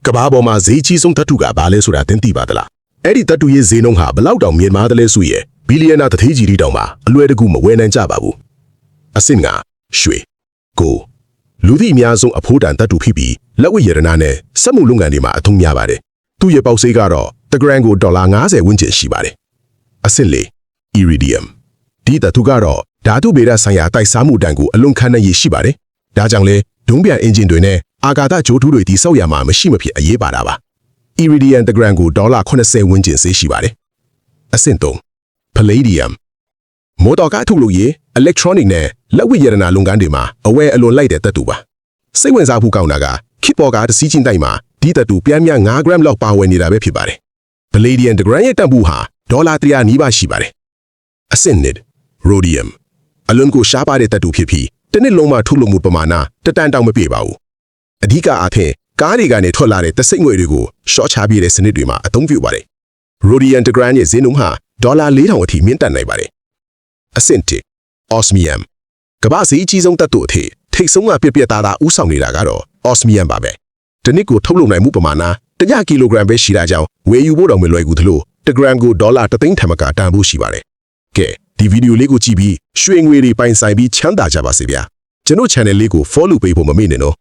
ကဘာပေါ်မှာဈေးကြီးဆုံးဓာတ်ထုကဘာလဲဆိုတာသင်သိပါသလားအဲ့ဒီဓာတ်ထုရဲ့ဈေးနှုန်းဟာဘလောက်တောင်မြင့်မားတယ်လဲဆိုရင်ဘီလီယံနာတထေးကြီးတီတောင်မှအလွယ်တကူမဝယ်နိုင်ကြပါဘူးအဆင့်ကရွှေကိုလူသည့်အများဆုံးအဖိုးတန်ဓာတ်ထုဖြစ်ပြီးလက်ဝတ်ရတနာနဲ့စက်မှုလုပ်ငန်းတွေမှာအသုံးများပါတယ်သူ့ရဲ့ပေါက်ဈေးကတော့တဂရမ်ကိုဒေါ်လာ90ဝန်းကျင်ရှိပါတယ်အဆင့်၄ Iridium ဒီဓာတ်ထုကတော့ဓာတုဗေဒဆိုင်ရာတိုက်စားမှုတန်ကိုအလွန်ခံနိုင်ရရှိပါတယ်ဒါကြောင့်လဲဒုံးပြန်အင်ဂျင်တွေနဲ့အာကာသဂျိုးထူးတွေတိစောက်ရမှာမရှိမဖြစ်အရေးပါတာပါ Iridium တဂရမ်ကိုဒေါ်လာ80ဝန်းကျင်ဈေးရှိပါတယ်အဆင့်၃ Palladium မော်တော်ကားထုတ်လုပ်ရေး electronic နဲ့လက်ဝတ်ရတနာလုပ်ငန်းတွေမှာအဝယ်အလွန်လိုက်တဲ့ဓာတ်ထုပါစိတ်ဝင်စားဖို့ကောင်းတာကခေတ်ပေါ်ကားတစ်စီးချင်းတိုက်မှာဒီဓာတ်ထုပြန်မြ9 gram လောက်ပါဝင်နေတာပဲဖြစ်ပါတယ် Palladium တဂရမ်ရဲ့တန်ဖိုးဟာဒေါ်လာ100နီးပါးရှိပါတယ်အဆင့်၂ Rhodium အလွန်ကိုရှားပါတဲ့ဓာတ်ထုဖြစ်ပြီးတစ်နှစ်လုံးမှာထုတ်လုပ်မှုပမာဏတတန်တောင်မပြည့်ပါဘူးအဓိကအားဖြင့်ကားတွေကနေထွက်လာတဲ့တဆိတ်ငွေတွေကိုရှော့ချပြတဲ့စနစ်တွေမှာအသုံးပြုပါတယ် Rhodium တဂရမ်ရဲ့ဈေးနှုန်းဟာဒေါ်လာ4000အထိမြင့်တက်နိုင်ပါတယ်အဆင့်၁ Osmium ကမ္ဘာဈေးအကြီးဆုံးဓာတ်ထုအထိထိပ်ဆုံးကပြက်သားဦးဆောင်နေတာကတော့ Osmium ပါပဲဒီနှစ်ကိုထုတ်လုပ်နိုင်မှုပမာဏ100ကီလိုဂရမ်ပဲရှိတာကြောင့်ဝယ်ယူဖို့တော့မလွယ်ကူသလိုတဂရမ်ကိုဒေါ်လာ3သိန်းထက်မကတန်ဖိုးရှိပါတယ်ကဲဒီဗီဒီယိုလေးကိုကြည့်ပြီးရွှေငွေတွေပိုင်ဆိုင်ပြီးချမ်းသာကြပါစေဗျာကျွန်တော် channel လေးကို follow ပေးဖို့မမေ့နဲ့နော်